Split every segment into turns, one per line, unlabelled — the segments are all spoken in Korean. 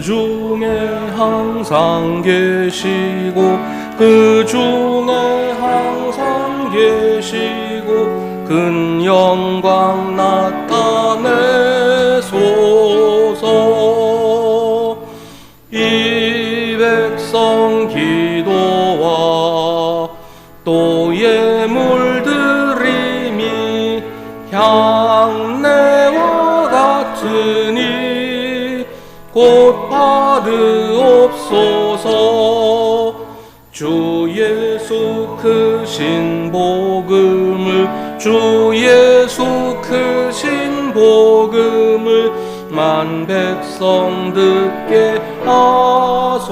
중에 항상 계시고 그 중에 항상 계시고 큰 영광 나타내소서. 이 백성 기도와 또 예물 드림이 향내와 같으니 곧 받으옵소서. 주 예수 크신 복음을 주 예수 크신 복음을 만 백성 듣게 하소서.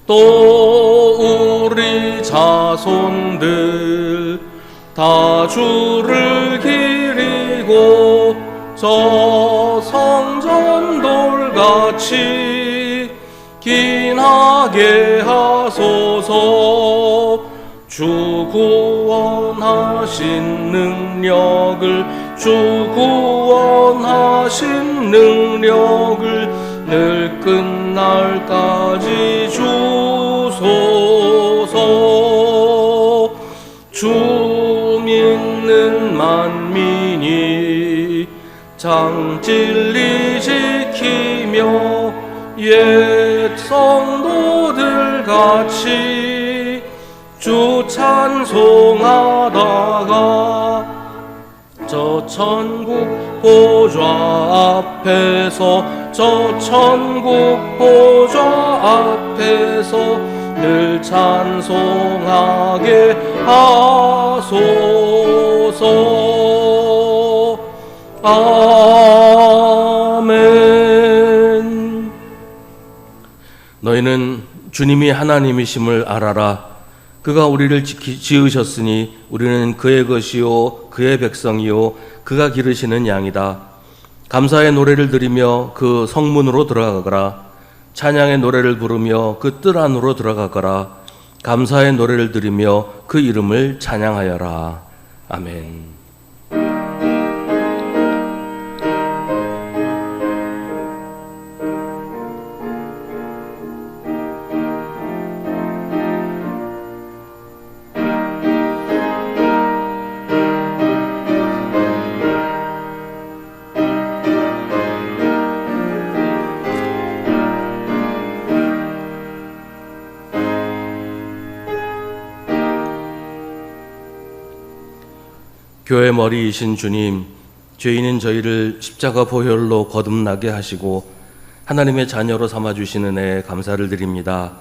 또 우리 자손들 다 주를 기리고 저 성전돌같이 긴하게 하소서. 주 구원하신 능력을 주 구원하신 능력을 늘 끝날까지 주소서. 주 믿는 만민이 장진리 지키며 옛 성도들 같이 주 찬송하다가 저 천국 보좌 앞에서 저 천국 보좌 앞에서 늘 찬송하게 하소서. 아멘. 너희는 주님이 하나님이심을 알아라. 그가 우리를 지으셨으니 우리는 그의 것이요 그의 백성이요 그가 기르시는 양이다. 감사의 노래를 드리며 그 성문으로 들어가거라. 찬양의 노래를 부르며 그 뜰 안으로 들어가거라. 감사의 노래를 드리며 그 이름을 찬양하여라. 아멘. 교회 머리이신 주님, 죄인인 저희를 십자가 보혈로 거듭나게 하시고 하나님의 자녀로 삼아주시는 은혜에 감사를 드립니다.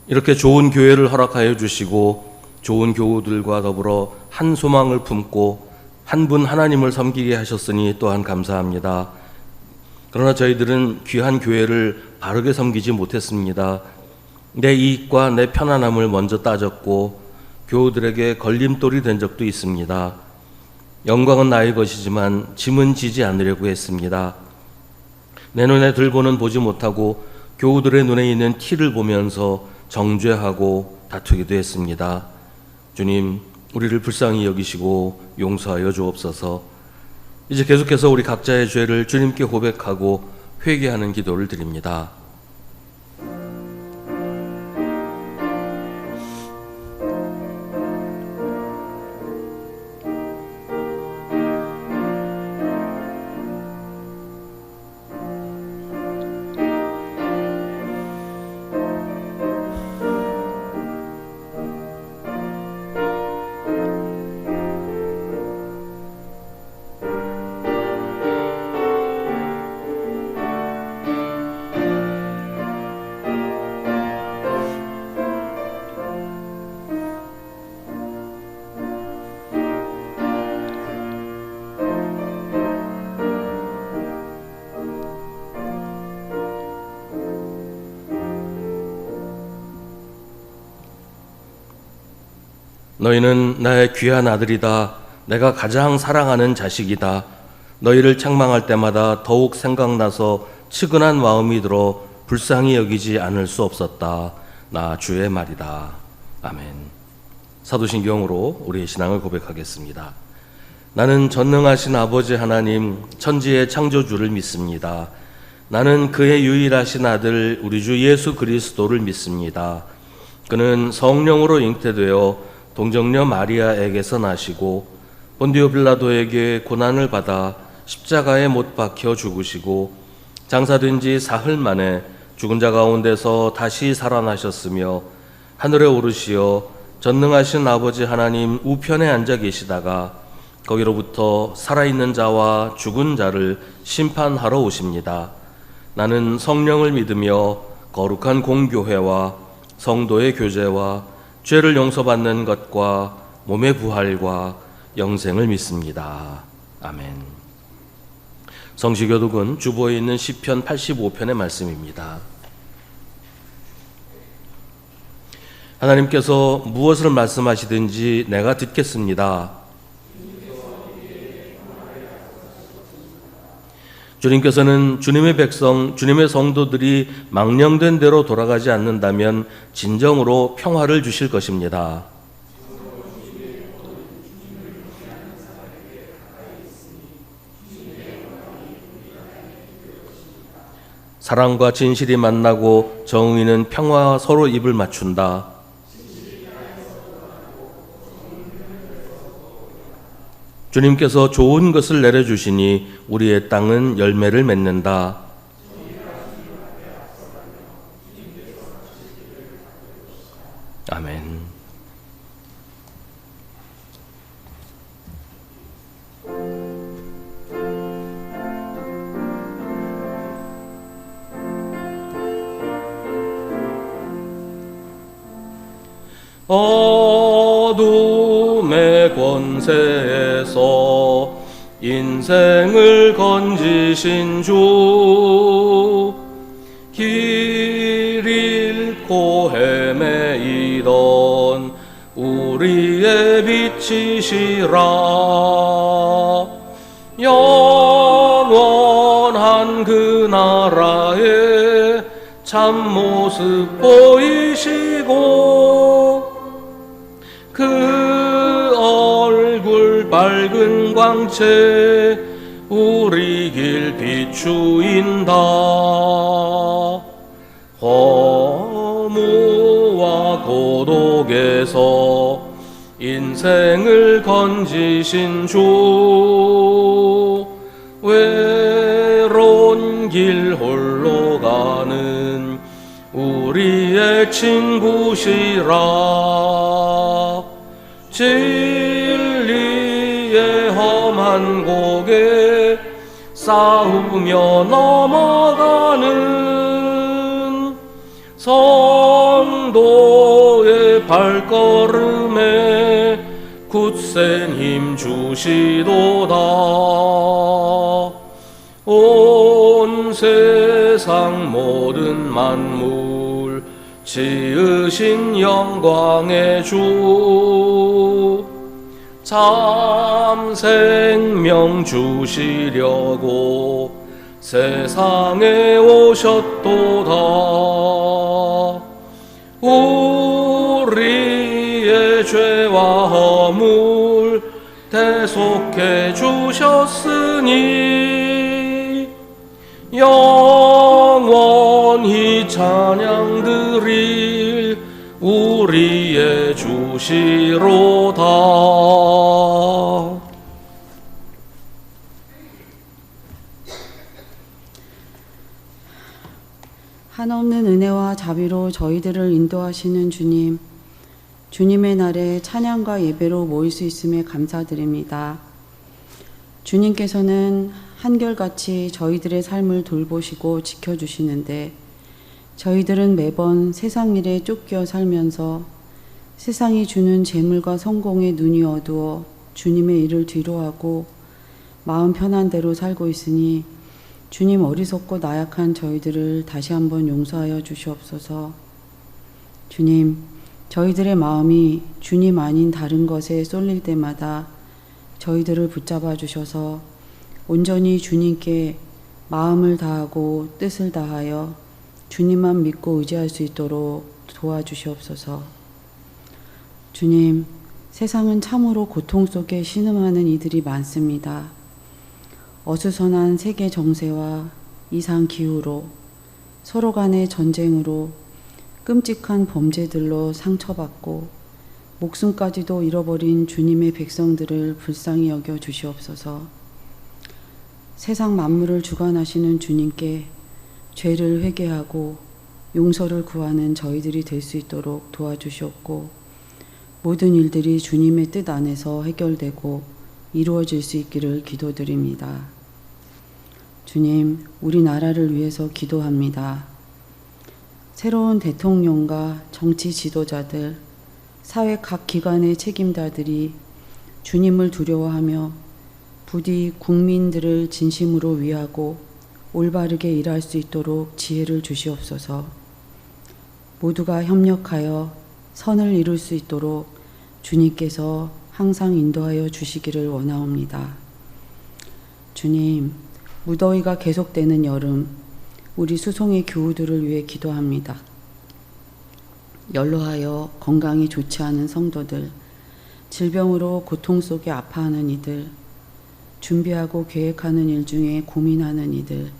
이렇게 좋은 교회를 허락하여 주시고 좋은 교우들과 더불어 한 소망을 품고 한 분 하나님을 섬기게 하셨으니 또한 감사합니다. 그러나 저희들은 귀한 교회를 바르게 섬기지 못했습니다. 내 이익과 내 편안함을 먼저 따졌고 교우들에게 걸림돌이 된 적도 있습니다. 영광은 나의 것이지만 짐은 지지 않으려고 했습니다. 내 눈에 들고는 보지 못하고 교우들의 눈에 있는 티를 보면서 정죄하고 다투기도 했습니다. 주님, 우리를 불쌍히 여기시고 용서하여 주옵소서. 이제 계속해서 우리 각자의 죄를 주님께 고백하고 회개하는 기도를 드립니다. 너희는 나의 귀한 아들이다. 내가 가장 사랑하는 자식이다. 너희를 책망할 때마다 더욱 생각나서 측은한 마음이 들어 불쌍히 여기지 않을 수 없었다. 나 주의 말이다. 아멘. 사도신경으로 우리의 신앙을 고백하겠습니다. 나는 전능하신 아버지 하나님, 천지의 창조주를 믿습니다. 나는 그의 유일하신 아들 우리 주 예수 그리스도를 믿습니다. 그는 성령으로 잉태되어 동정녀 마리아에게서 나시고 본디오 빌라도에게 고난을 받아 십자가에 못 박혀 죽으시고 장사된 지 사흘 만에 죽은 자 가운데서 다시 살아나셨으며 하늘에 오르시어 전능하신 아버지 하나님 우편에 앉아 계시다가 거기로부터 살아있는 자와 죽은 자를 심판하러 오십니다. 나는 성령을 믿으며 거룩한 공교회와 성도의 교제와 죄를 용서받는 것과 몸의 부활과 영생을 믿습니다. 아멘. 성시교독은 주보에 있는 시편 85편의 말씀입니다. 하나님께서 무엇을 말씀하시든지 내가 듣겠습니다. 주님께서는 주님의 백성, 주님의 성도들이 망령된 대로 돌아가지 않는다면 진정으로 평화를 주실 것입니다. 사랑과 진실이 만나고 정의는 평화와 서로 입을 맞춘다. 주님께서 좋은 것을 내려주시니 우리의 땅은 열매를 맺는다. 아멘. 어둠의 권세에서 인생을 건지신 주, 길 잃고 헤매이던 우리의 빛이시라. 영원한 그 나라의 참모습 보이시고 그 얼굴 밝은 광채 우리 길 비추인다. 허무와 고독에서 인생을 건지신 주, 외로운 길 홀로 가는 우리의 친구시라. 진리의 험한 고개 싸우며 넘어가는 성도의 발걸음에 굳센 힘 주시도다. 온 세상 모든 만물 지으신 영광의 주, 참 생명 주시려고 세상에 오셨도다. 우리의 죄와 허물 대속해 주셨으니 영원히 찬양 드릴 우리의 주시로다.
한없는 은혜와 자비로 저희들을 인도하시는 주님, 주님의 날에 찬양과 예배로 모일 수 있음에 감사드립니다. 주님께서는 한결같이 저희들의 삶을 돌보시고 지켜주시는데 저희들은 매번 세상 일에 쫓겨 살면서 세상이 주는 재물과 성공에 눈이 어두워 주님의 일을 뒤로하고 마음 편한 대로 살고 있으니 주님, 어리석고 나약한 저희들을 다시 한번 용서하여 주시옵소서. 주님, 저희들의 마음이 주님 아닌 다른 것에 쏠릴 때마다 저희들을 붙잡아 주셔서 온전히 주님께 마음을 다하고 뜻을 다하여 주님만 믿고 의지할 수 있도록 도와주시옵소서. 주님, 세상은 참으로 고통 속에 신음하는 이들이 많습니다. 어수선한 세계 정세와 이상 기후로, 서로 간의 전쟁으로, 끔찍한 범죄들로 상처받고 목숨까지도 잃어버린 주님의 백성들을 불쌍히 여겨 주시옵소서. 세상 만물을 주관하시는 주님께 죄를 회개하고 용서를 구하는 저희들이 될 수 있도록 도와주시옵고, 모든 일들이 주님의 뜻 안에서 해결되고 이루어질 수 있기를 기도드립니다. 주님, 우리나라를 위해서 기도합니다. 새로운 대통령과 정치 지도자들, 사회 각 기관의 책임자들이 주님을 두려워하며 부디 국민들을 진심으로 위하고 올바르게 일할 수 있도록 지혜를 주시옵소서. 모두가 협력하여 선을 이룰 수 있도록 주님께서 항상 인도하여 주시기를 원하옵니다. 주님, 무더위가 계속되는 여름, 우리 수송의 교우들을 위해 기도합니다. 연로하여 건강이 좋지 않은 성도들, 질병으로 고통 속에 아파하는 이들, 준비하고 계획하는 일 중에 고민하는 이들,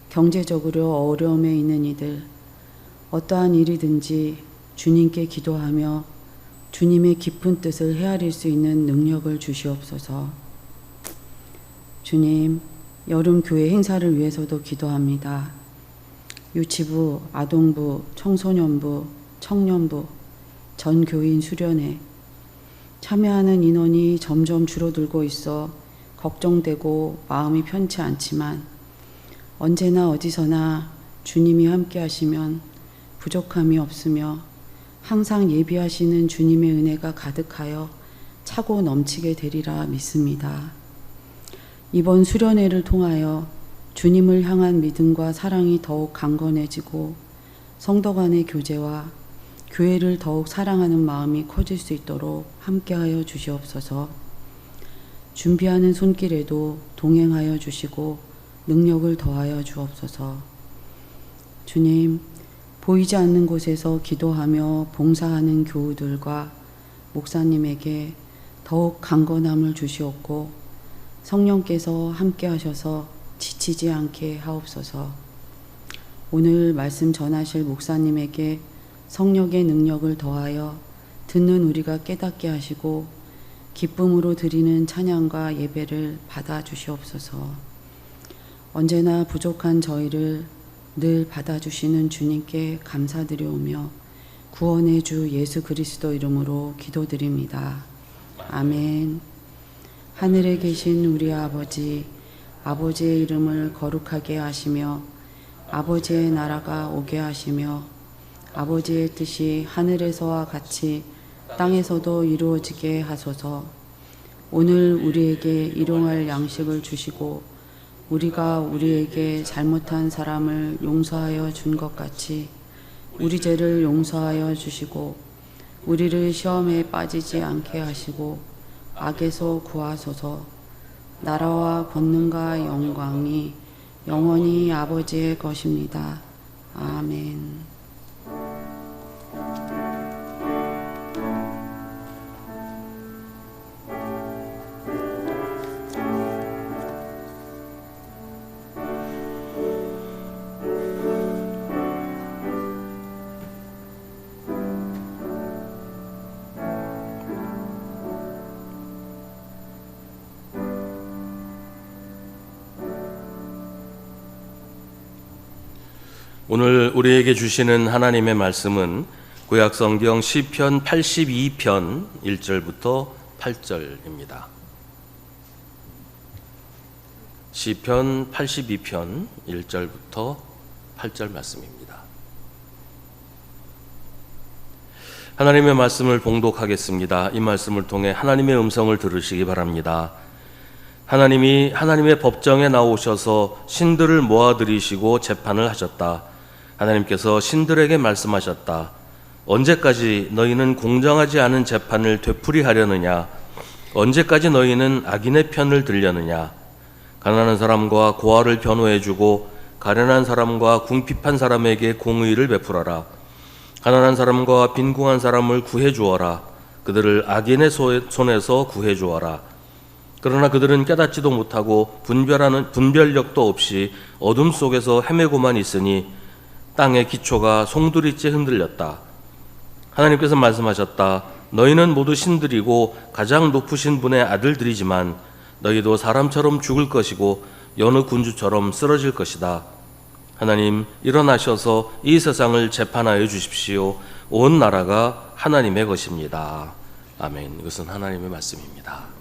경제적으로 어려움에 있는 이들, 어떠한 일이든지 주님께 기도하며 주님의 깊은 뜻을 헤아릴 수 있는 능력을 주시옵소서. 주님, 여름 교회 행사를 위해서도 기도합니다. 유치부, 아동부, 청소년부, 청년부, 전 교인 수련회, 참여하는 인원이 점점 줄어들고 있어 걱정되고 마음이 편치 않지만, 언제나 어디서나 주님이 함께 하시면 부족함이 없으며 항상 예비하시는 주님의 은혜가 가득하여 차고 넘치게 되리라 믿습니다. 이번 수련회를 통하여 주님을 향한 믿음과 사랑이 더욱 강건해지고 성도 간의 교제와 교회를 더욱 사랑하는 마음이 커질 수 있도록 함께하여 주시옵소서. 준비하는 손길에도 동행하여 주시고 능력을 더하여 주옵소서. 주님, 보이지 않는 곳에서 기도하며 봉사하는 교우들과 목사님에게 더욱 강건함을 주시옵고 성령께서 함께 하셔서 지치지 않게 하옵소서. 오늘 말씀 전하실 목사님에게 성령의 능력을 더하여 듣는 우리가 깨닫게 하시고 기쁨으로 드리는 찬양과 예배를 받아 주시옵소서. 언제나 부족한 저희를 늘 받아주시는 주님께 감사드려오며 구원의 주 예수 그리스도 이름으로 기도드립니다. 아멘. 하늘에 계신 우리 아버지, 아버지의 이름을 거룩하게 하시며 아버지의 나라가 오게 하시며 아버지의 뜻이 하늘에서와 같이 땅에서도 이루어지게 하소서. 오늘 우리에게 일용할 양식을 주시고 우리가 우리에게 잘못한 사람을 용서하여 준 것 같이 우리 죄를 용서하여 주시고 우리를 시험에 빠지지 않게 하시고 악에서 구하소서. 나라와 권능과 영광이 영원히 아버지의 것입니다. 아멘.
오늘 우리에게 주시는 하나님의 말씀은 구약성경 시편 82편 1절부터 8절입니다. 시편 82편 1절부터 8절 말씀입니다. 하나님의 말씀을 봉독하겠습니다. 이 말씀을 통해 하나님의 음성을 들으시기 바랍니다. 하나님이 하나님의 법정에 나오셔서 신들을 모아들이시고 재판을 하셨다. 하나님께서 신들에게 말씀하셨다. 언제까지 너희는 공정하지 않은 재판을 되풀이하려느냐? 언제까지 너희는 악인의 편을 들려느냐? 가난한 사람과 고아를 변호해주고 가련한 사람과 궁핍한 사람에게 공의를 베풀어라. 가난한 사람과 빈궁한 사람을 구해주어라. 그들을 악인의 손에서 구해 주어라. 그러나 그들은 깨닫지도 못하고 분별력도 없이 어둠 속에서 헤매고만 있으니 땅의 기초가 송두리째 흔들렸다. 하나님께서 말씀하셨다. 너희는 모두 신들이고 가장 높으신 분의 아들들이지만 너희도 사람처럼 죽을 것이고 여느 군주처럼 쓰러질 것이다. 하나님, 일어나셔서 이 세상을 재판하여 주십시오. 온 나라가 하나님의 것입니다. 아멘. 이것은 하나님의 말씀입니다.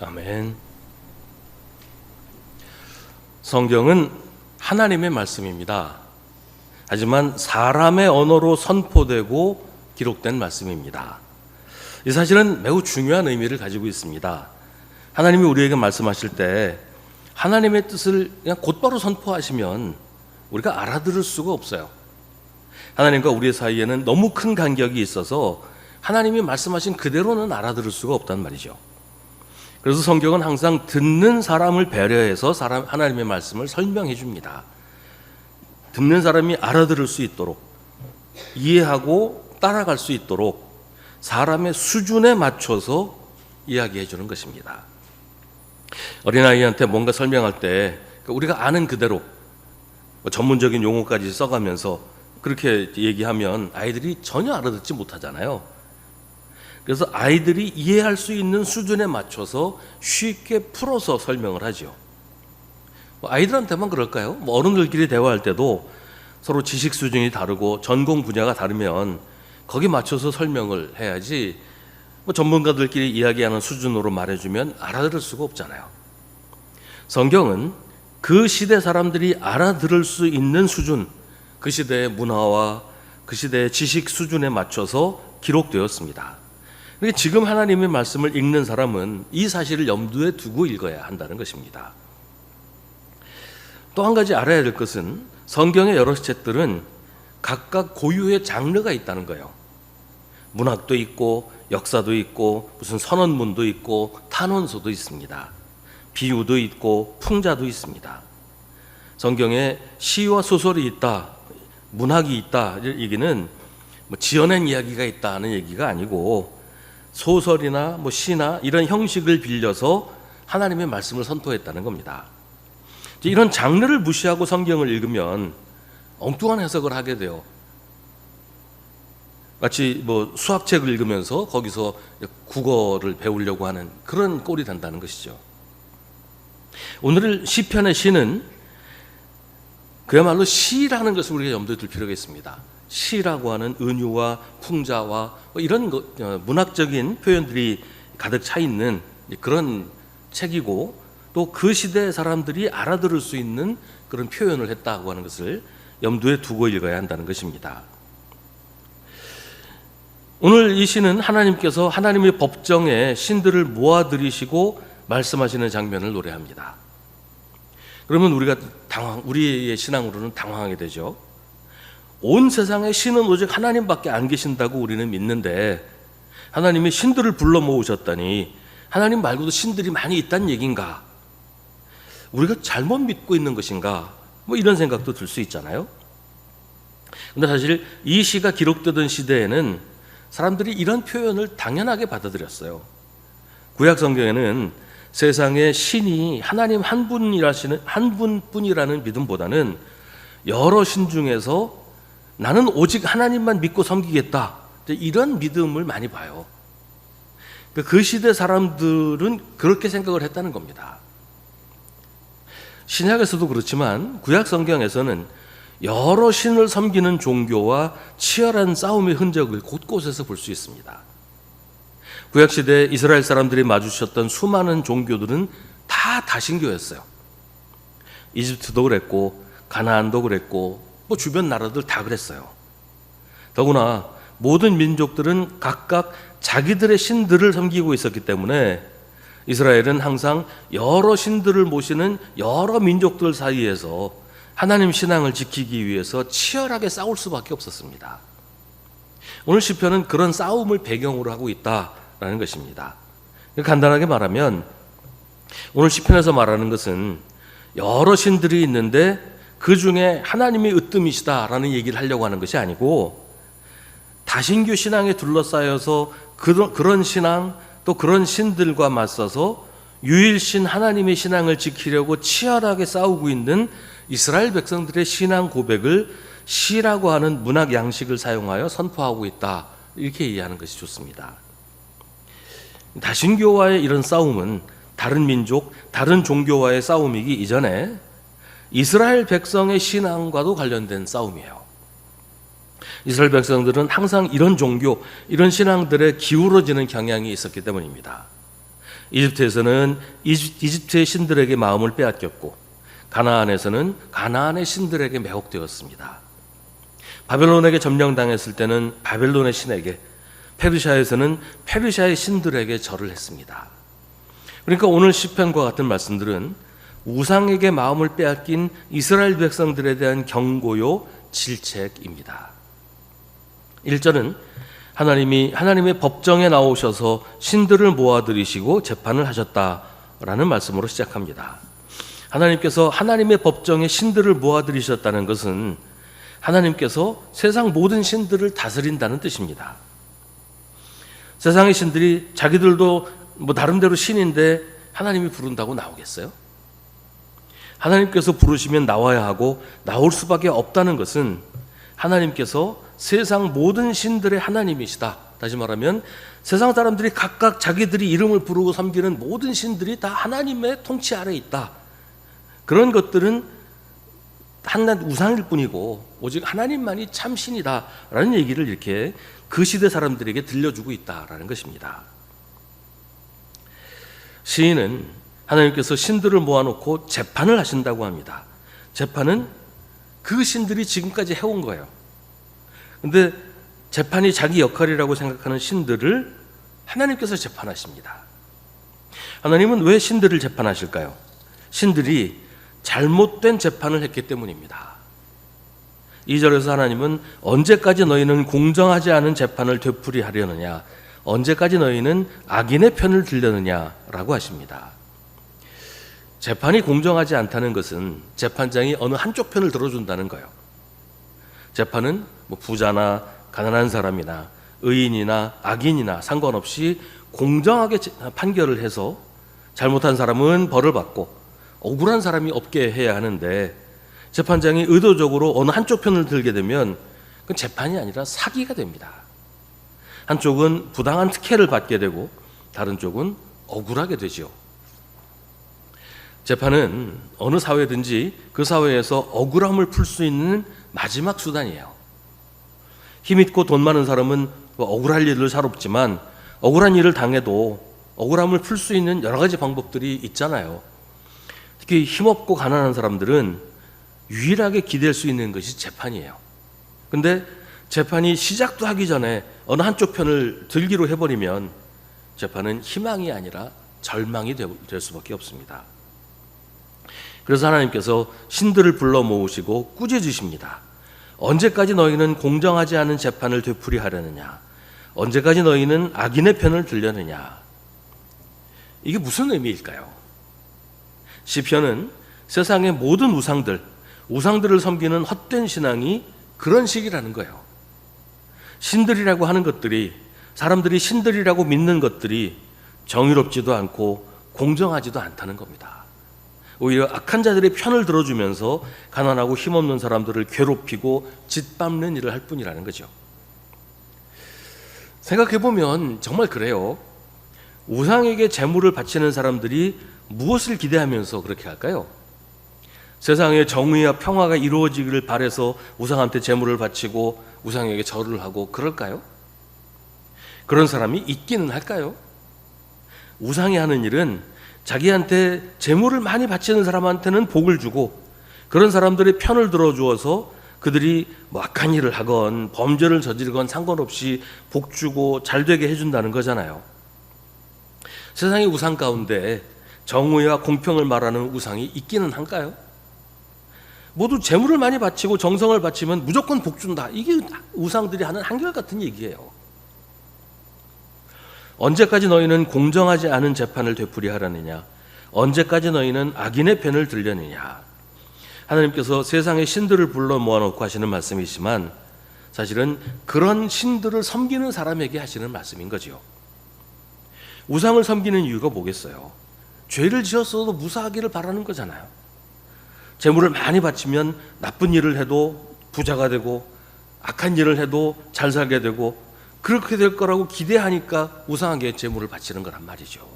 아멘. 성경은 하나님의 말씀입니다. 하지만 사람의 언어로 선포되고 기록된 말씀입니다. 이 사실은 매우 중요한 의미를 가지고 있습니다. 하나님이 우리에게 말씀하실 때 하나님의 뜻을 그냥 곧바로 선포하시면 우리가 알아들을 수가 없어요. 하나님과 우리 사이에는 너무 큰 간격이 있어서 하나님이 말씀하신 그대로는 알아들을 수가 없단 말이죠. 그래서 성경은 항상 듣는 사람을 배려해서 하나님의 말씀을 설명해 줍니다. 듣는 사람이 알아들을 수 있도록, 이해하고 따라갈 수 있도록 사람의 수준에 맞춰서 이야기해 주는 것입니다. 어린아이한테 뭔가 설명할 때 우리가 아는 그대로 전문적인 용어까지 써가면서 그렇게 얘기하면 아이들이 전혀 알아듣지 못하잖아요. 그래서 아이들이 이해할 수 있는 수준에 맞춰서 쉽게 풀어서 설명을 하죠. 아이들한테만 그럴까요? 어른들끼리 대화할 때도 서로 지식 수준이 다르고 전공 분야가 다르면 거기 맞춰서 설명을 해야지 전문가들끼리 이야기하는 수준으로 말해주면 알아들을 수가 없잖아요. 성경은 그 시대 사람들이 알아들을 수 있는 수준, 그 시대의 문화와 그 시대의 지식 수준에 맞춰서 기록되었습니다. 그러니까 지금 하나님의 말씀을 읽는 사람은 이 사실을 염두에 두고 읽어야 한다는 것입니다. 또 한 가지 알아야 될 것은 성경의 여러 책들은 각각 고유의 장르가 있다는 거예요. 문학도 있고 역사도 있고 무슨 선언문도 있고 탄원서도 있습니다. 비유도 있고 풍자도 있습니다. 성경에 시와 소설이 있다, 문학이 있다, 이 얘기는 지어낸 이야기가 있다는 얘기가 아니고 소설이나 시나 이런 형식을 빌려서 하나님의 말씀을 선포했다는 겁니다. 이런 장르를 무시하고 성경을 읽으면 엉뚱한 해석을 하게 돼요. 마치 수학책을 읽으면서 거기서 국어를 배우려고 하는 그런 꼴이 된다는 것이죠. 오늘 시편의 시는 그야말로 시라는 것을 우리가 염두에 둘 필요가 있습니다. 시라고 하는 은유와 풍자와 이런 문학적인 표현들이 가득 차 있는 그런 책이고 또 그 시대 사람들이 알아들을 수 있는 그런 표현을 했다고 하는 것을 염두에 두고 읽어야 한다는 것입니다. 오늘 이 시는 하나님께서 하나님의 법정에 신들을 모아들이시고 말씀하시는 장면을 노래합니다. 그러면 우리의 신앙으로는 당황하게 되죠. 온 세상에 신은 오직 하나님밖에 안 계신다고 우리는 믿는데 하나님이 신들을 불러 모으셨다니 하나님 말고도 신들이 많이 있다는 얘기인가? 우리가 잘못 믿고 있는 것인가? 이런 생각도 들 수 있잖아요. 근데 사실 이 시가 기록되던 시대에는 사람들이 이런 표현을 당연하게 받아들였어요. 구약 성경에는 세상에 신이 하나님 한 분뿐이라는 믿음보다는 여러 신 중에서 나는 오직 하나님만 믿고 섬기겠다, 이런 믿음을 많이 봐요. 그 시대 사람들은 그렇게 생각을 했다는 겁니다. 신약에서도 그렇지만 구약 성경에서는 여러 신을 섬기는 종교와 치열한 싸움의 흔적을 곳곳에서 볼 수 있습니다. 구약시대 이스라엘 사람들이 마주쳤던 수많은 종교들은 다 다신교였어요. 이집트도 그랬고 가나안도 그랬고 주변 나라들 다 그랬어요. 더구나 모든 민족들은 각각 자기들의 신들을 섬기고 있었기 때문에 이스라엘은 항상 여러 신들을 모시는 여러 민족들 사이에서 하나님 신앙을 지키기 위해서 치열하게 싸울 수밖에 없었습니다. 오늘 시편은 그런 싸움을 배경으로 하고 있다라는 것입니다. 간단하게 말하면 오늘 시편에서 말하는 것은 여러 신들이 있는데 그 중에 하나님이 으뜸이시다라는 얘기를 하려고 하는 것이 아니고 다신교 신앙에 둘러싸여서 그런 신앙 또 그런 신들과 맞서서 유일신 하나님의 신앙을 지키려고 치열하게 싸우고 있는 이스라엘 백성들의 신앙 고백을 시라고 하는 문학 양식을 사용하여 선포하고 있다, 이렇게 이해하는 것이 좋습니다. 다신교와의 이런 싸움은 다른 민족, 다른 종교와의 싸움이기 이전에 이스라엘 백성의 신앙과도 관련된 싸움이에요. 이스라엘 백성들은 항상 이런 종교, 이런 신앙들에 기울어지는 경향이 있었기 때문입니다. 이집트에서는 이집트의 신들에게 마음을 빼앗겼고 가나안에서는 가나안의 신들에게 매혹되었습니다. 바벨론에게 점령당했을 때는 바벨론의 신에게, 페르시아에서는 페르시아의 신들에게 절을 했습니다. 그러니까 오늘 시편과 같은 말씀들은 우상에게 마음을 빼앗긴 이스라엘 백성들에 대한 경고요, 질책입니다. 1절은 하나님이 하나님의 법정에 나오셔서 신들을 모아들이시고 재판을 하셨다라는 말씀으로 시작합니다. 하나님께서 하나님의 법정에 신들을 모아들이셨다는 것은 하나님께서 세상 모든 신들을 다스린다는 뜻입니다. 세상의 신들이 자기들도 뭐 나름대로 신인데 하나님이 부른다고 나오겠어요? 하나님께서 부르시면 나와야 하고 나올 수밖에 없다는 것은 하나님께서 세상 모든 신들의 하나님이시다. 다시 말하면 세상 사람들이 각각 자기들이 이름을 부르고 섬기는 모든 신들이 다 하나님의 통치 아래에 있다. 그런 것들은 한낱 우상일 뿐이고 오직 하나님만이 참 신이다라는 얘기를 이렇게 그 시대 사람들에게 들려주고 있다라는 것입니다. 시인은 하나님께서 신들을 모아놓고 재판을 하신다고 합니다. 재판은 그 신들이 지금까지 해온 거예요. 근데 재판이 자기 역할이라고 생각하는 신들을 하나님께서 재판하십니다. 하나님은 왜 신들을 재판하실까요? 신들이 잘못된 재판을 했기 때문입니다. 2절에서 하나님은 언제까지 너희는 공정하지 않은 재판을 되풀이하려느냐, 언제까지 너희는 악인의 편을 들려느냐라고 하십니다. 재판이 공정하지 않다는 것은 재판장이 어느 한쪽 편을 들어준다는 거예요. 재판은 뭐 부자나 가난한 사람이나 의인이나 악인이나 상관없이 공정하게 판결을 해서 잘못한 사람은 벌을 받고 억울한 사람이 없게 해야 하는데, 재판장이 의도적으로 어느 한쪽 편을 들게 되면 그건 재판이 아니라 사기가 됩니다. 한쪽은 부당한 특혜를 받게 되고 다른 쪽은 억울하게 되죠. 재판은 어느 사회든지 그 사회에서 억울함을 풀 수 있는 마지막 수단이에요. 힘있고 돈 많은 사람은 억울할 일을 사롭지만 억울한 일을 당해도 억울함을 풀 수 있는 여러 가지 방법들이 있잖아요. 특히 힘없고 가난한 사람들은 유일하게 기댈 수 있는 것이 재판이에요. 근데 재판이 시작도 하기 전에 어느 한쪽 편을 들기로 해버리면 재판은 희망이 아니라 절망이 될 수밖에 없습니다. 그래서 하나님께서 신들을 불러 모으시고 꾸짖으십니다. 언제까지 너희는 공정하지 않은 재판을 되풀이하려느냐? 언제까지 너희는 악인의 편을 들려느냐? 이게 무슨 의미일까요? 시편은 세상의 모든 우상들을 섬기는 헛된 신앙이 그런 식이라는 거예요. 신들이라고 하는 것들이, 사람들이 신들이라고 믿는 것들이 정의롭지도 않고 공정하지도 않다는 겁니다. 오히려 악한 자들의 편을 들어주면서 가난하고 힘없는 사람들을 괴롭히고 짓밟는 일을 할 뿐이라는 거죠. 생각해보면 정말 그래요. 우상에게 재물을 바치는 사람들이 무엇을 기대하면서 그렇게 할까요? 세상에 정의와 평화가 이루어지기를 바라서 우상한테 재물을 바치고 우상에게 절을 하고 그럴까요? 그런 사람이 있기는 할까요? 우상이 하는 일은 자기한테 재물을 많이 바치는 사람한테는 복을 주고 그런 사람들의 편을 들어주어서 그들이 뭐 악한 일을 하건 범죄를 저지르건 상관없이 복 주고 잘 되게 해준다는 거잖아요. 세상의 우상 가운데 정의와 공평을 말하는 우상이 있기는 한가요? 모두 재물을 많이 바치고 정성을 바치면 무조건 복 준다. 이게 우상들이 하는 한결같은 얘기예요. 언제까지 너희는 공정하지 않은 재판을 되풀이하려느냐? 언제까지 너희는 악인의 편을 들려느냐? 하나님께서 세상의 신들을 불러 모아놓고 하시는 말씀이지만 사실은 그런 신들을 섬기는 사람에게 하시는 말씀인 거죠. 우상을 섬기는 이유가 뭐겠어요? 죄를 지었어도 무사하기를 바라는 거잖아요. 재물을 많이 바치면 나쁜 일을 해도 부자가 되고 악한 일을 해도 잘 살게 되고 그렇게 될 거라고 기대하니까 우상에게 재물을 바치는 거란 말이죠.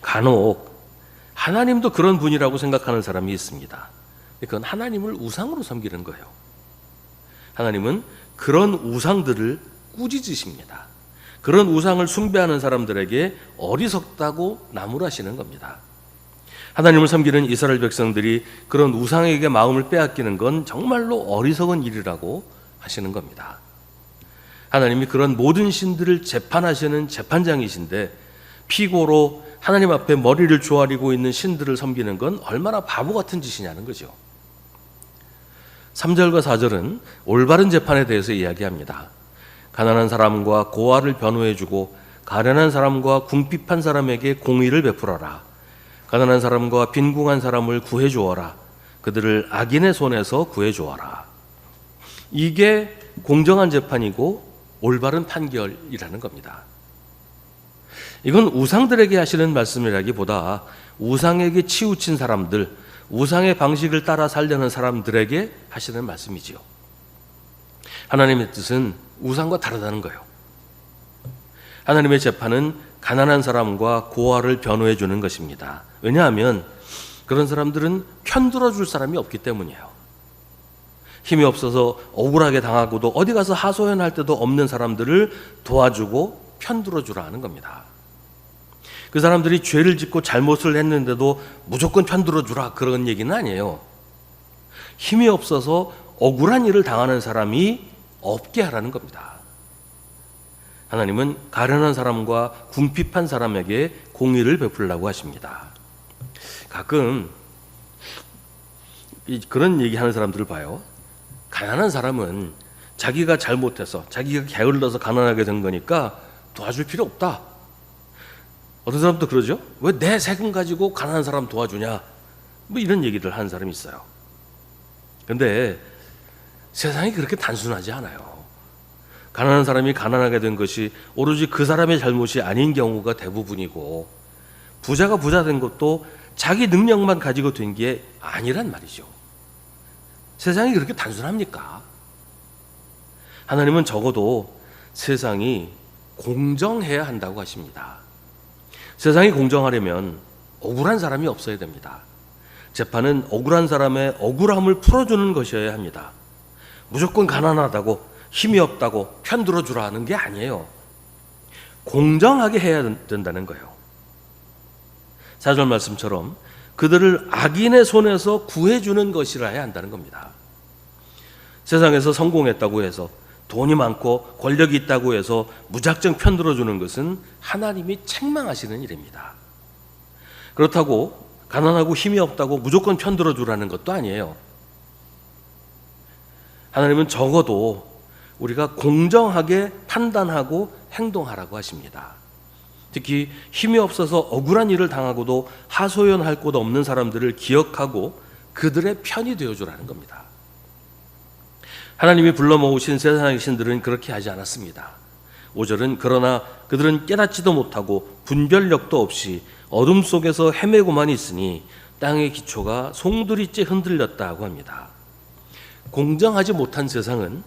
간혹 하나님도 그런 분이라고 생각하는 사람이 있습니다. 그건 하나님을 우상으로 섬기는 거예요. 하나님은 그런 우상들을 꾸짖으십니다. 그런 우상을 숭배하는 사람들에게 어리석다고 나무라시는 겁니다. 하나님을 섬기는 이스라엘 백성들이 그런 우상에게 마음을 빼앗기는 건 정말로 어리석은 일이라고 하시는 겁니다. 하나님이 그런 모든 신들을 재판하시는 재판장이신데 피고로 하나님 앞에 머리를 조아리고 있는 신들을 섬기는 건 얼마나 바보 같은 짓이냐는 거죠. 3절과 4절은 올바른 재판에 대해서 이야기합니다. 가난한 사람과 고아를 변호해주고 가련한 사람과 궁핍한 사람에게 공의를 베풀어라. 가난한 사람과 빈궁한 사람을 구해주어라. 그들을 악인의 손에서 구해주어라. 이게 공정한 재판이고 올바른 판결이라는 겁니다. 이건 우상들에게 하시는 말씀이라기보다 우상에게 치우친 사람들, 우상의 방식을 따라 살려는 사람들에게 하시는 말씀이지요. 하나님의 뜻은 우상과 다르다는 거예요. 하나님의 재판은 가난한 사람과 고아를 변호해 주는 것입니다. 왜냐하면 그런 사람들은 편들어 줄 사람이 없기 때문이에요. 힘이 없어서 억울하게 당하고도 어디 가서 하소연할 때도 없는 사람들을 도와주고 편들어 주라 하는 겁니다. 그 사람들이 죄를 짓고 잘못을 했는데도 무조건 편들어 주라 그런 얘기는 아니에요. 힘이 없어서 억울한 일을 당하는 사람이 없게 하라는 겁니다. 하나님은 가련한 사람과 궁핍한 사람에게 공의를 베풀라고 하십니다. 가끔 그런 얘기하는 사람들을 봐요. 가난한 사람은 자기가 잘못해서 자기가 게을러서 가난하게 된 거니까 도와줄 필요 없다. 어떤 사람도 그러죠. 왜 내 세금 가지고 가난한 사람 도와주냐, 뭐 이런 얘기를 하는 사람이 있어요. 근데 세상이 그렇게 단순하지 않아요. 가난한 사람이 가난하게 된 것이 오로지 그 사람의 잘못이 아닌 경우가 대부분이고, 부자가 부자 된 것도 자기 능력만 가지고 된 게 아니란 말이죠. 세상이 그렇게 단순합니까? 하나님은 적어도 세상이 공정해야 한다고 하십니다. 세상이 공정하려면 억울한 사람이 없어야 됩니다. 재판은 억울한 사람의 억울함을 풀어주는 것이어야 합니다. 무조건 가난하다고 힘이 없다고 편들어 주라 하는 게 아니에요. 공정하게 해야 된다는 거예요. 4절 말씀처럼 그들을 악인의 손에서 구해주는 것이라 해야 한다는 겁니다. 세상에서 성공했다고 해서, 돈이 많고 권력이 있다고 해서 무작정 편들어주는 것은 하나님이 책망하시는 일입니다. 그렇다고 가난하고 힘이 없다고 무조건 편들어주라는 것도 아니에요. 하나님은 적어도 우리가 공정하게 판단하고 행동하라고 하십니다. 특히 힘이 없어서 억울한 일을 당하고도 하소연할 곳 없는 사람들을 기억하고 그들의 편이 되어주라는 겁니다. 하나님이 불러 모으신 세상의 신들은 그렇게 하지 않았습니다. 5절은 그러나 그들은 깨닫지도 못하고 분별력도 없이 어둠 속에서 헤매고만 있으니 땅의 기초가 송두리째 흔들렸다고 합니다. 공정하지 못한 세상은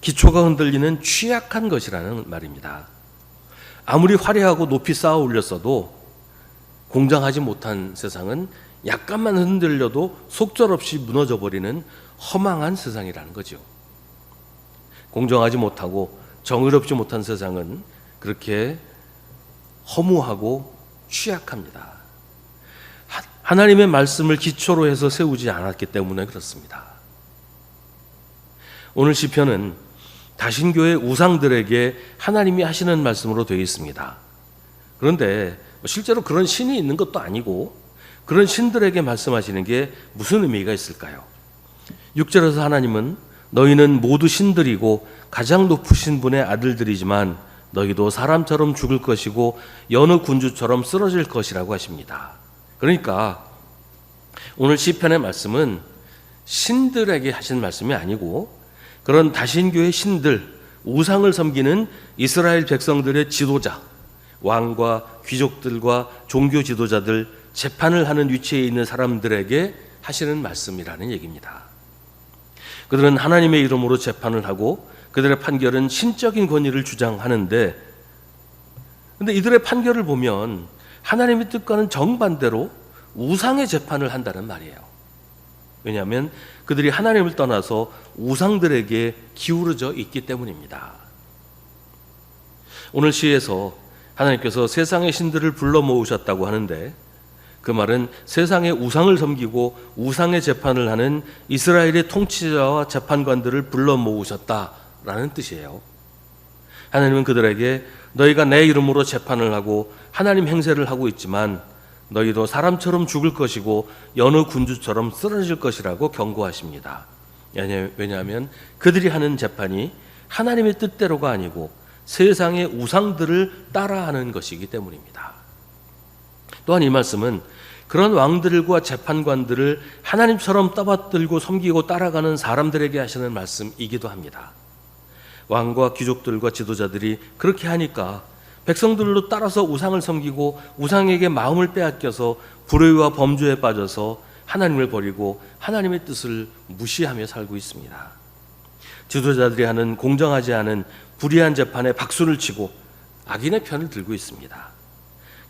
기초가 흔들리는 취약한 것이라는 말입니다. 아무리 화려하고 높이 쌓아 올렸어도 공정하지 못한 세상은 약간만 흔들려도 속절없이 무너져 버리는 허망한 세상이라는 거죠. 공정하지 못하고 정의롭지 못한 세상은 그렇게 허무하고 취약합니다. 하나님의 말씀을 기초로 해서 세우지 않았기 때문에 그렇습니다. 오늘 시편은 다신교의 우상들에게 하나님이 하시는 말씀으로 되어 있습니다. 그런데 실제로 그런 신이 있는 것도 아니고 그런 신들에게 말씀하시는 게 무슨 의미가 있을까요? 6절에서 하나님은 너희는 모두 신들이고 가장 높으신 분의 아들들이지만 너희도 사람처럼 죽을 것이고 여느 군주처럼 쓰러질 것이라고 하십니다. 그러니까 오늘 시편의 말씀은 신들에게 하신 말씀이 아니고 그런 다신교의 신들, 우상을 섬기는 이스라엘 백성들의 지도자, 왕과 귀족들과 종교 지도자들, 재판을 하는 위치에 있는 사람들에게 하시는 말씀이라는 얘기입니다. 그들은 하나님의 이름으로 재판을 하고 그들의 판결은 신적인 권위를 주장하는데, 근데 이들의 판결을 보면 하나님의 뜻과는 정반대로 우상의 재판을 한다는 말이에요. 왜냐하면 그들이 하나님을 떠나서 우상들에게 기울어져 있기 때문입니다. 오늘 시에서 하나님께서 세상의 신들을 불러 모으셨다고 하는데 그 말은 세상의 우상을 섬기고 우상의 재판을 하는 이스라엘의 통치자와 재판관들을 불러 모으셨다라는 뜻이에요. 하나님은 그들에게 너희가 내 이름으로 재판을 하고 하나님 행세를 하고 있지만 너희도 사람처럼 죽을 것이고 여느 군주처럼 쓰러질 것이라고 경고하십니다. 왜냐하면 그들이 하는 재판이 하나님의 뜻대로가 아니고 세상의 우상들을 따라하는 것이기 때문입니다. 또한 이 말씀은 그런 왕들과 재판관들을 하나님처럼 떠받들고 섬기고 따라가는 사람들에게 하시는 말씀이기도 합니다. 왕과 귀족들과 지도자들이 그렇게 하니까 백성들로 따라서 우상을 섬기고 우상에게 마음을 빼앗겨서 불의와 범죄에 빠져서 하나님을 버리고 하나님의 뜻을 무시하며 살고 있습니다. 지도자들이 하는 공정하지 않은 불의한 재판에 박수를 치고 악인의 편을 들고 있습니다.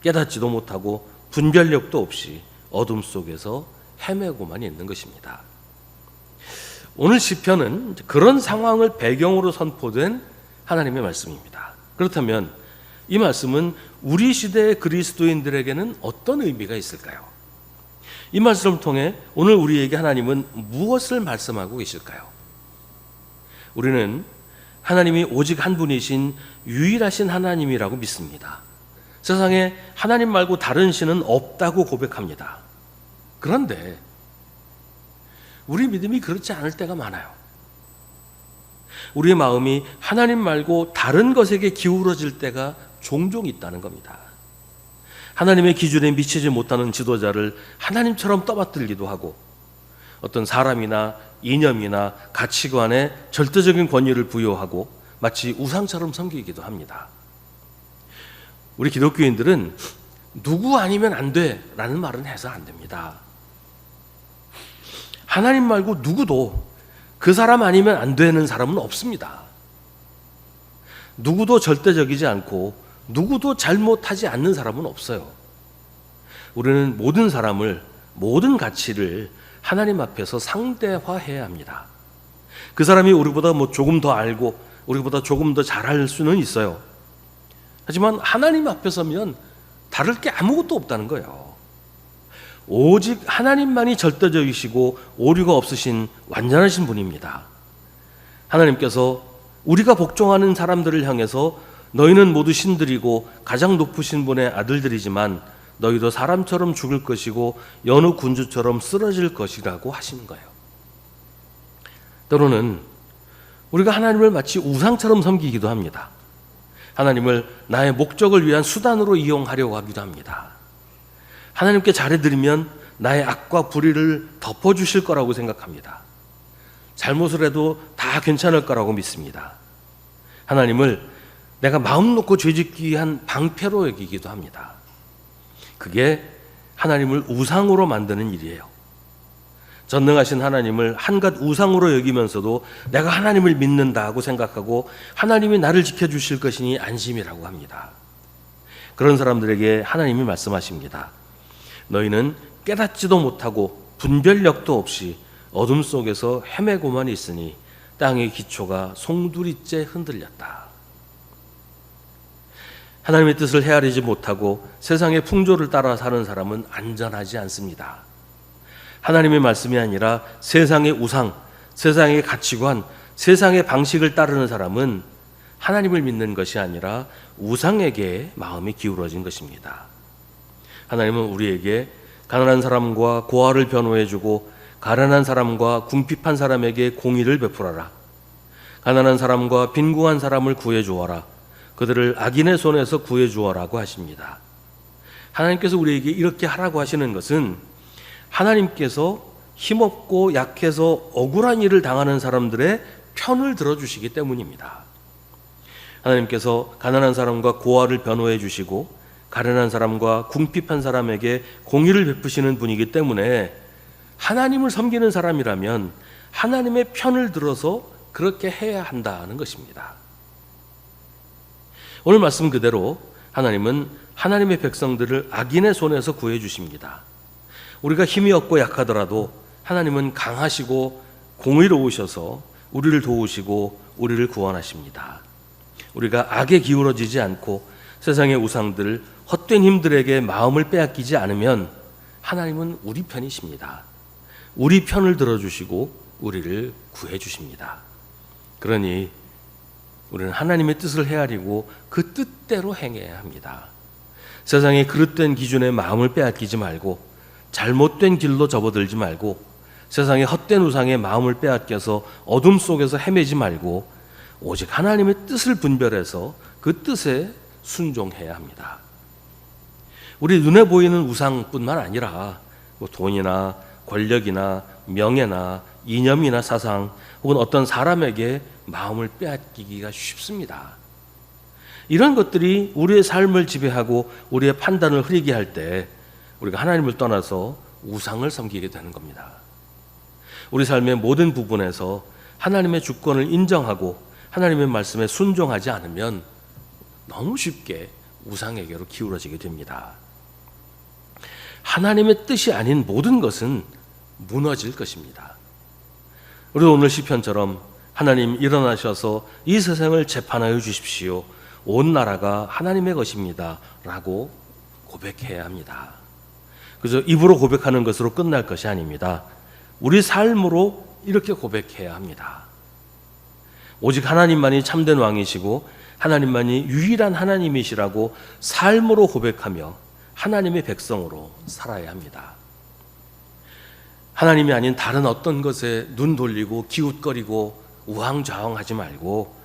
깨닫지도 못하고 분별력도 없이 어둠 속에서 헤매고만 있는 것입니다. 오늘 시편은 그런 상황을 배경으로 선포된 하나님의 말씀입니다. 그렇다면 이 말씀은 우리 시대의 그리스도인들에게는 어떤 의미가 있을까요? 이 말씀을 통해 오늘 우리에게 하나님은 무엇을 말씀하고 계실까요? 우리는 하나님이 오직 한 분이신 유일하신 하나님이라고 믿습니다. 세상에 하나님 말고 다른 신은 없다고 고백합니다. 그런데 우리 믿음이 그렇지 않을 때가 많아요. 우리의 마음이 하나님 말고 다른 것에게 기울어질 때가 종종 있다는 겁니다. 하나님의 기준에 미치지 못하는 지도자를 하나님처럼 떠받들기도 하고 어떤 사람이나 이념이나 가치관에 절대적인 권위를 부여하고 마치 우상처럼 섬기기도 합니다. 우리 기독교인들은 누구 아니면 안 돼라는 말은 해서 안 됩니다. 하나님 말고 누구도 그 사람 아니면 안 되는 사람은 없습니다. 누구도 절대적이지 않고 누구도 잘못하지 않는 사람은 없어요. 우리는 모든 사람을, 모든 가치를 하나님 앞에서 상대화해야 합니다. 그 사람이 우리보다 조금 더 알고 우리보다 조금 더 잘할 수는 있어요. 하지만 하나님 앞에 서면 다를 게 아무것도 없다는 거예요. 오직 하나님만이 절대적이시고 오류가 없으신 완전하신 분입니다. 하나님께서 우리가 복종하는 사람들을 향해서 너희는 모두 신들이고 가장 높으신 분의 아들들이지만 너희도 사람처럼 죽을 것이고 여느 군주처럼 쓰러질 것이라고 하시는 거예요. 때로는 우리가 하나님을 마치 우상처럼 섬기기도 합니다. 하나님을 나의 목적을 위한 수단으로 이용하려고 하기도 합니다. 하나님께 잘해드리면 나의 악과 불의를 덮어주실 거라고 생각합니다. 잘못을 해도 다 괜찮을 거라고 믿습니다. 하나님을 내가 마음 놓고 죄짓기 위한 방패로 여기기도 합니다. 그게 하나님을 우상으로 만드는 일이에요. 전능하신 하나님을 한갓 우상으로 여기면서도 내가 하나님을 믿는다고 생각하고 하나님이 나를 지켜주실 것이니 안심이라고 합니다. 그런 사람들에게 하나님이 말씀하십니다. 너희는 깨닫지도 못하고 분별력도 없이 어둠 속에서 헤매고만 있으니 땅의 기초가 송두리째 흔들렸다. 하나님의 뜻을 헤아리지 못하고 세상의 풍조를 따라 사는 사람은 안전하지 않습니다. 하나님의 말씀이 아니라 세상의 우상, 세상의 가치관, 세상의 방식을 따르는 사람은 하나님을 믿는 것이 아니라 우상에게 마음이 기울어진 것입니다. 하나님은 우리에게 가난한 사람과 고아를 변호해주고 가난한 사람과 궁핍한 사람에게 공의를 베풀어라. 가난한 사람과 빈궁한 사람을 구해주어라. 그들을 악인의 손에서 구해주어라고 하십니다. 하나님께서 우리에게 이렇게 하라고 하시는 것은 하나님께서 힘없고 약해서 억울한 일을 당하는 사람들의 편을 들어주시기 때문입니다. 하나님께서 가난한 사람과 고아를 변호해 주시고 가난한 사람과 궁핍한 사람에게 공의를 베푸시는 분이기 때문에 하나님을 섬기는 사람이라면 하나님의 편을 들어서 그렇게 해야 한다는 것입니다. 오늘 말씀 그대로 하나님은 하나님의 백성들을 악인의 손에서 구해 주십니다. 우리가 힘이 없고 약하더라도 하나님은 강하시고 공의로우셔서 우리를 도우시고 우리를 구원하십니다. 우리가 악에 기울어지지 않고 세상의 우상들, 헛된 힘들에게 마음을 빼앗기지 않으면 하나님은 우리 편이십니다. 우리 편을 들어주시고 우리를 구해주십니다. 그러니 우리는 하나님의 뜻을 헤아리고 그 뜻대로 행해야 합니다. 세상의 그릇된 기준에 마음을 빼앗기지 말고 잘못된 길로 접어들지 말고 세상의 헛된 우상에 마음을 빼앗겨서 어둠 속에서 헤매지 말고 오직 하나님의 뜻을 분별해서 그 뜻에 순종해야 합니다. 우리 눈에 보이는 우상뿐만 아니라 돈이나 권력이나 명예나 이념이나 사상 혹은 어떤 사람에게 마음을 빼앗기기가 쉽습니다. 이런 것들이 우리의 삶을 지배하고 우리의 판단을 흐리게 할 때 우리가 하나님을 떠나서 우상을 섬기게 되는 겁니다. 우리 삶의 모든 부분에서 하나님의 주권을 인정하고 하나님의 말씀에 순종하지 않으면 너무 쉽게 우상에게로 기울어지게 됩니다. 하나님의 뜻이 아닌 모든 것은 무너질 것입니다. 우리도 오늘 시편처럼 하나님 일어나셔서 이 세상을 재판하여 주십시오. 온 나라가 하나님의 것입니다. 라고 고백해야 합니다. 그저 입으로 고백하는 것으로 끝날 것이 아닙니다. 우리 삶으로 이렇게 고백해야 합니다. 오직 하나님만이 참된 왕이시고 하나님만이 유일한 하나님이시라고 삶으로 고백하며 하나님의 백성으로 살아야 합니다. 하나님이 아닌 다른 어떤 것에 눈 돌리고 기웃거리고 우왕좌왕하지 말고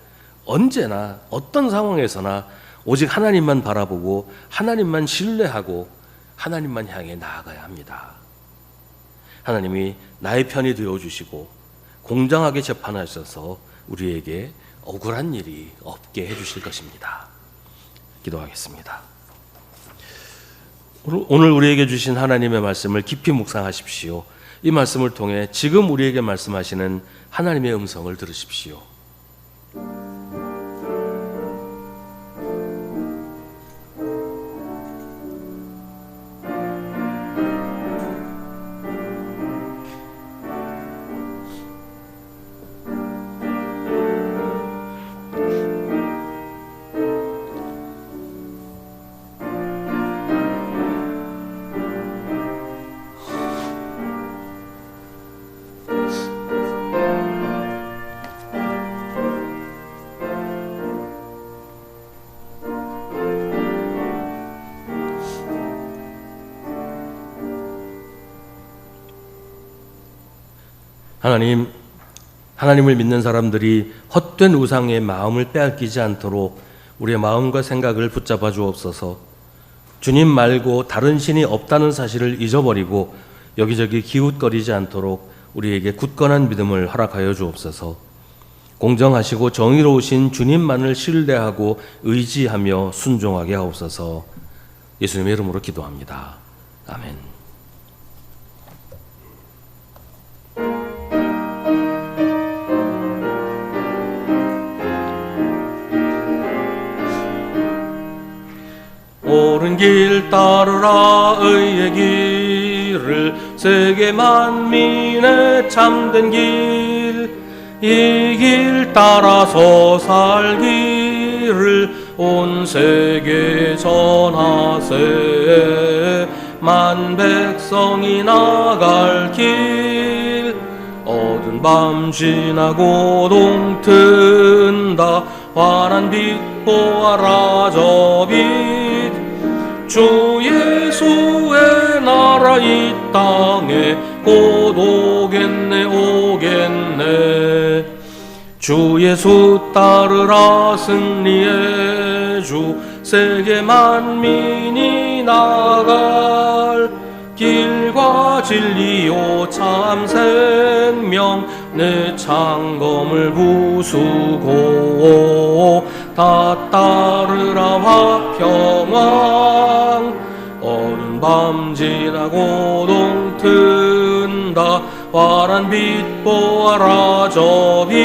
언제나 어떤 상황에서나 오직 하나님만 바라보고 하나님만 신뢰하고 하나님만 향해 나아가야 합니다. 하나님이 나의 편이 되어주시고 공정하게 재판하셔서 우리에게 억울한 일이 없게 해주실 것입니다. 기도하겠습니다. 오늘 우리에게 주신 하나님의 말씀을 깊이 묵상하십시오. 이 말씀을 통해 지금 우리에게 말씀하시는 하나님의 음성을 들으십시오. 하나님을 믿는 사람들이 헛된 우상의 마음을 빼앗기지 않도록 우리의 마음과 생각을 붙잡아 주옵소서. 주님 말고 다른 신이 없다는 사실을 잊어버리고 여기저기 기웃거리지 않도록 우리에게 굳건한 믿음을 허락하여 주옵소서. 공정하시고 정의로우신 주님만을 신뢰하고 의지하며 순종하게 하옵소서. 예수님의 이름으로 기도합니다. 아멘. 옳은 길 따르라 의의 길을 세계 만민의 참된 길 이 길 따라서 살기를 온 세계 전하세 만 백성이 나갈 길 어두운 밤 지나고 동튼다 환한 빛 보아라 저 빛 주 예수의 나라 이 땅에 곧 오겠네 오겠네 주 예수 따르라 승리의 주 세계 만민이 나갈 길과 진리요 참 생명 내 창검을 부수고 다 따르라 화평왕 어두운 밤 지나고 동튼다 환한 빛 보아라 저 빛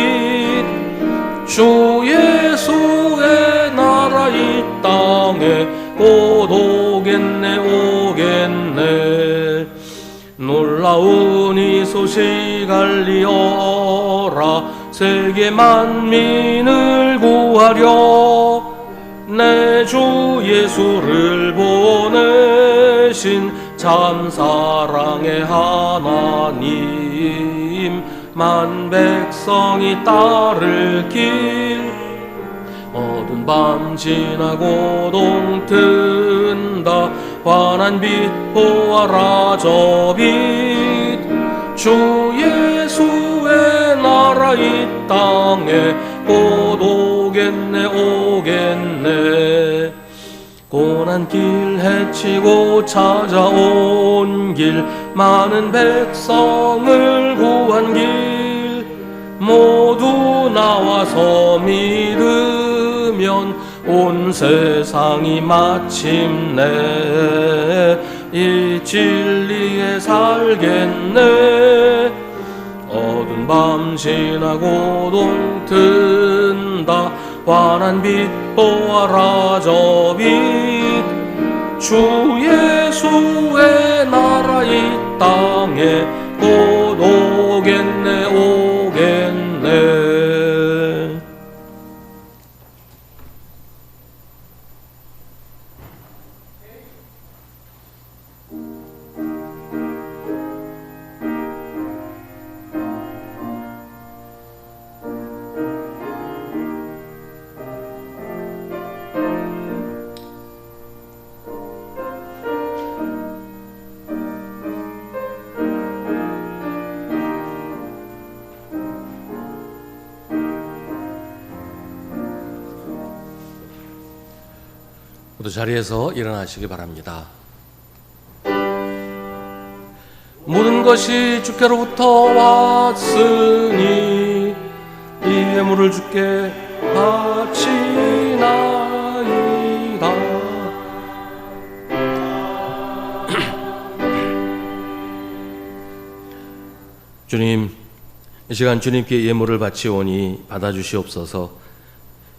주 예수의 나라 이 땅에 곧 오겠네 오겠네 놀라운 이 소식 알리어라 세계 만민을 구하려 내 주 예수를 보내신 참 사랑의 하나님 만 백성이 따를 길 어두운 밤 지나고 동튼다 환한 빛 보아라 저 빛 주 예수의 나라 이 땅에 곧 오겠네 오겠네 고난길 헤치고 찾아온 길 많은 백성을 구한 길 모두 나와서 믿으면 온 세상이 마침내 이 진리에 살겠네. 어두운 밤 지나고 동튼다. 환한 빛 보아라 저 빛. 주 예수의 나라 이 땅에 곧 오겠네 오겠네. 모두 자리에서 일어나시기 바랍니다. 모든 것이 주께로부터 왔으니 이 예물을 주께 바치나이다. 주님, 이 시간 주님께 예물을 바치오니 받아주시옵소서.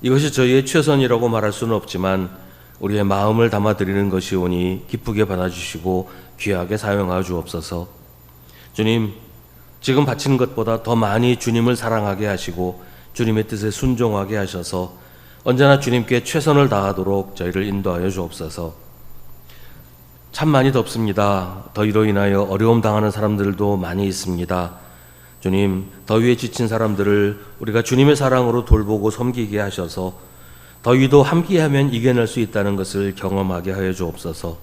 이것이 저희의 최선이라고 말할 수는 없지만 우리의 마음을 담아드리는 것이오니 기쁘게 받아주시고 귀하게 사용하여 주옵소서. 주님, 지금 바치는 것보다 더 많이 주님을 사랑하게 하시고 주님의 뜻에 순종하게 하셔서 언제나 주님께 최선을 다하도록 저희를 인도하여 주옵소서. 참 많이 덥습니다. 더위로 인하여 어려움 당하는 사람들도 많이 있습니다. 주님, 더위에 지친 사람들을 우리가 주님의 사랑으로 돌보고 섬기게 하셔서 더위도 함께하면 이겨낼 수 있다는 것을 경험하게 하여 주옵소서.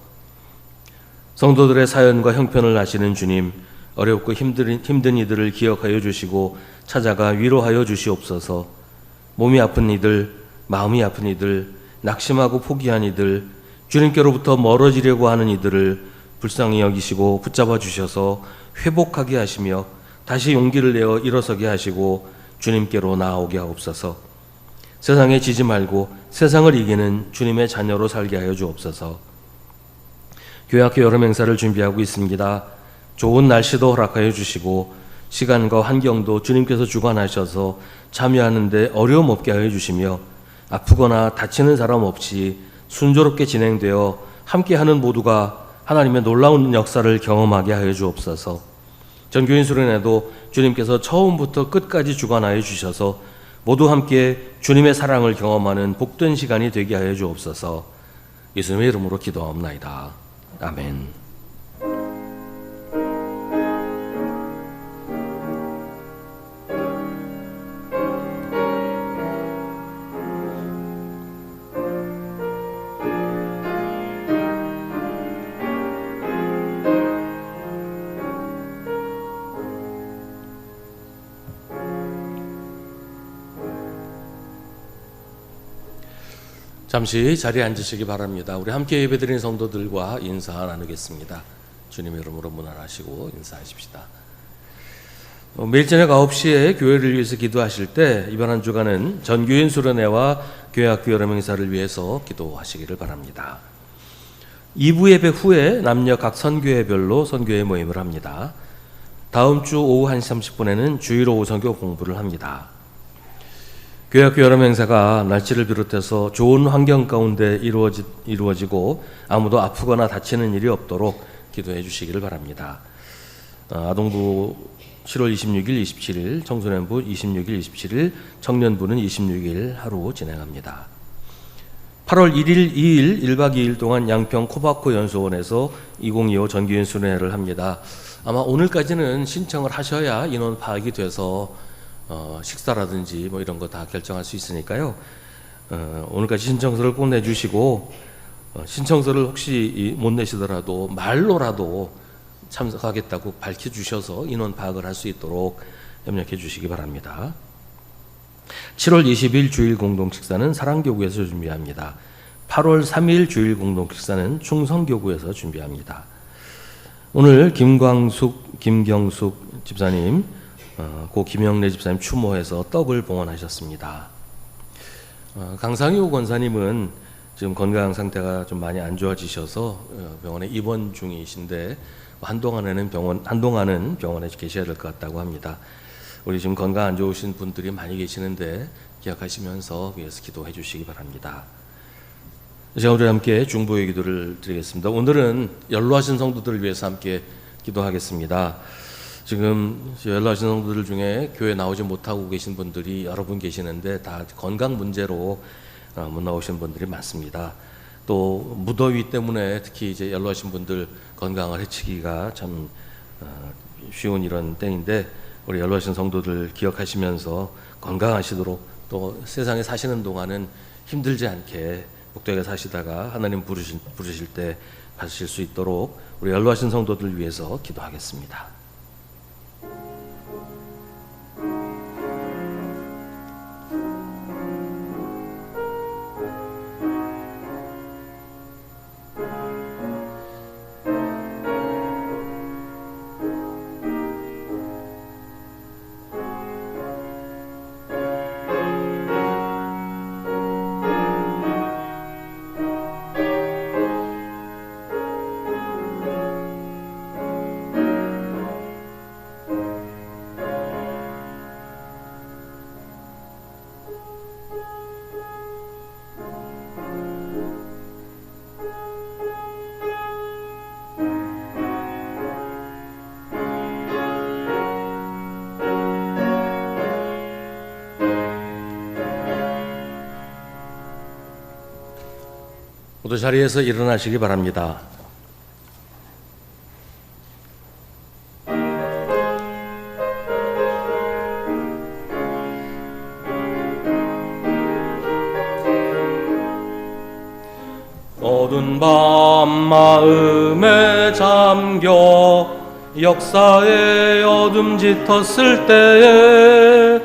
성도들의 사연과 형편을 아시는 주님, 어렵고 힘든 이들을 기억하여 주시고 찾아가 위로하여 주시옵소서. 몸이 아픈 이들, 마음이 아픈 이들, 낙심하고 포기한 이들, 주님께로부터 멀어지려고 하는 이들을 불쌍히 여기시고 붙잡아 주셔서 회복하게 하시며 다시 용기를 내어 일어서게 하시고 주님께로 나아오게 하옵소서. 세상에 지지 말고 세상을 이기는 주님의 자녀로 살게 하여 주옵소서. 교회학교 여름 행사를 준비하고 있습니다. 좋은 날씨도 허락하여 주시고 시간과 환경도 주님께서 주관하셔서 참여하는 데 어려움 없게 하여 주시며 아프거나 다치는 사람 없이 순조롭게 진행되어 함께하는 모두가 하나님의 놀라운 역사를 경험하게 하여 주옵소서. 전교인 수련회도 주님께서 처음부터 끝까지 주관하여 주셔서 모두 함께 주님의 사랑을 경험하는 복된 시간이 되게 하여 주옵소서. 예수님의 이름으로 기도하옵나이다. 아멘. 잠시 자리에 앉으시기 바랍니다. 우리 함께 예배드린 성도들과 인사 나누겠습니다. 주님의 이름으로 문안하시고 인사하십시다. 매일 저녁 9시에 교회를 위해서 기도하실 때 이번 한 주간은 전교인 수련회와 교회학교 여름 행사를 위해서 기도하시기를 바랍니다. 2부 예배 후에 남녀 각 선교회별로 선교회 모임을 합니다. 다음 주 오후 1시 30분에는 주일 오후 선교 공부를 합니다. 교회학교 여름 행사가 날씨를 비롯해서 좋은 환경 가운데 이루어지고 아무도 아프거나 다치는 일이 없도록 기도해 주시기를 바랍니다. 아동부 7월 26일, 27일, 청소년부 26일, 27일, 청년부는 26일 하루 진행합니다. 8월 1일, 2일, 1박 2일 동안 양평 코바코 연수원에서 2025 전교인 수련회를 합니다. 아마 오늘까지는 신청을 하셔야 인원 파악이 돼서 식사라든지 뭐 이런 거 다 결정할 수 있으니까요. 오늘까지 신청서를 꼭 내주시고 신청서를 혹시 못 내시더라도 말로라도 참석하겠다고 밝혀주셔서 인원 파악을 할 수 있도록 협력해 주시기 바랍니다. 7월 20일 주일 공동식사는 사랑교구에서 준비합니다. 8월 3일 주일 공동식사는 충성교구에서 준비합니다. 오늘 김경숙 집사님 고 김영래 집사님 추모해서 떡을 봉헌하셨습니다. 강상효 권사님은 지금 건강 상태가 좀 많이 안 좋아지셔서 병원에 입원 중이신데 한동안은 병원에 계셔야 될 것 같다고 합니다. 우리 지금 건강 안 좋으신 분들이 많이 계시는데 기억하시면서 위해서 기도해 주시기 바랍니다. 제가 우리 함께 중보의 기도를 드리겠습니다. 오늘은 연로하신 성도들을 위해서 함께 기도하겠습니다. 지금 연로하신 성도들 중에 교회 나오지 못하고 계신 분들이 여러 분 계시는데 다 건강 문제로 못 나오신 분들이 많습니다. 또 무더위 때문에 특히 이제 연로하신 분들 건강을 해치기가 참 쉬운 이런 때인데 우리 연로하신 성도들 기억하시면서 건강하시도록 또 세상에 사시는 동안은 힘들지 않게 복되게 사시다가 하나님 부르실 때 가실 수 있도록 우리 연로하신 성도들 위해서 기도하겠습니다. 모두 자리에서 일어나시기 바랍니다. 어두운 밤 마음에 잠겨 역사의 어둠 짙었을 때에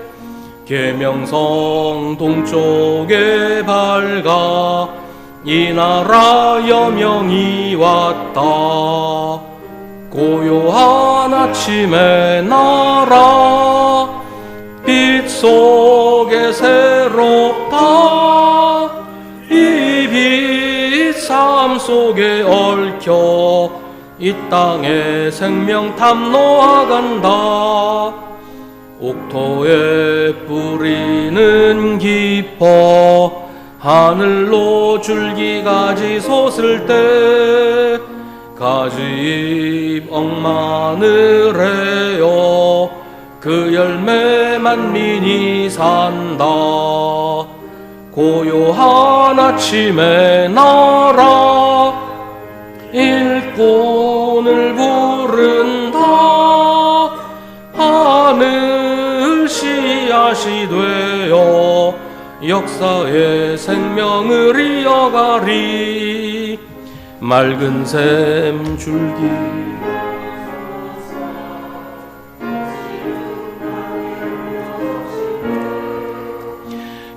계명성 동쪽에 밝아 이 나라 여명이 왔다. 고요한 아침의 나라 빛 속에 새롭다. 이 빛 삶 속에 얽혀 이 땅에 생명 탐로아간다. 옥토의 뿌리는 깊어 하늘로 줄기가지 솟을 때 가지잎 억마늘에요 그 열매 만민이 산다. 고요한 아침의 나라 일꾼을 부른다. 하늘 씨앗이 되어 역사의 생명을 이어가리. 맑은 샘 줄기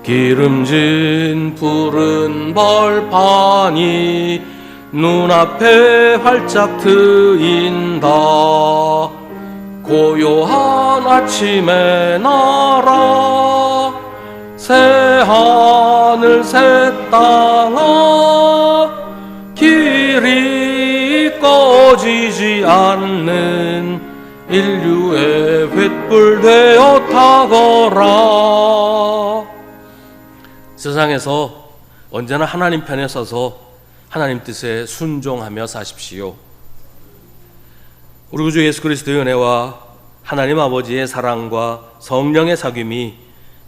기름진 푸른 벌판이 눈앞에 활짝 트인다. 고요한 아침의 나라 새 하늘 새 땅아 길이 꺼지지 않는 인류의 횃불 되어 타거라. 세상에서 언제나 하나님 편에 서서 하나님 뜻에 순종하며 사십시오. 우리 구주 예수 그리스도의 은혜와 하나님 아버지의 사랑과 성령의 사귐이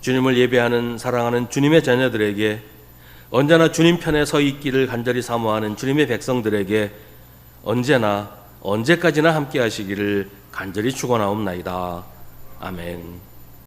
주님을 예배하는 사랑하는 주님의 자녀들에게 언제나 주님 편에 서 있기를 간절히 사모하는 주님의 백성들에게 언제나 언제까지나 함께 하시기를 간절히 축원하옵나이다. 아멘.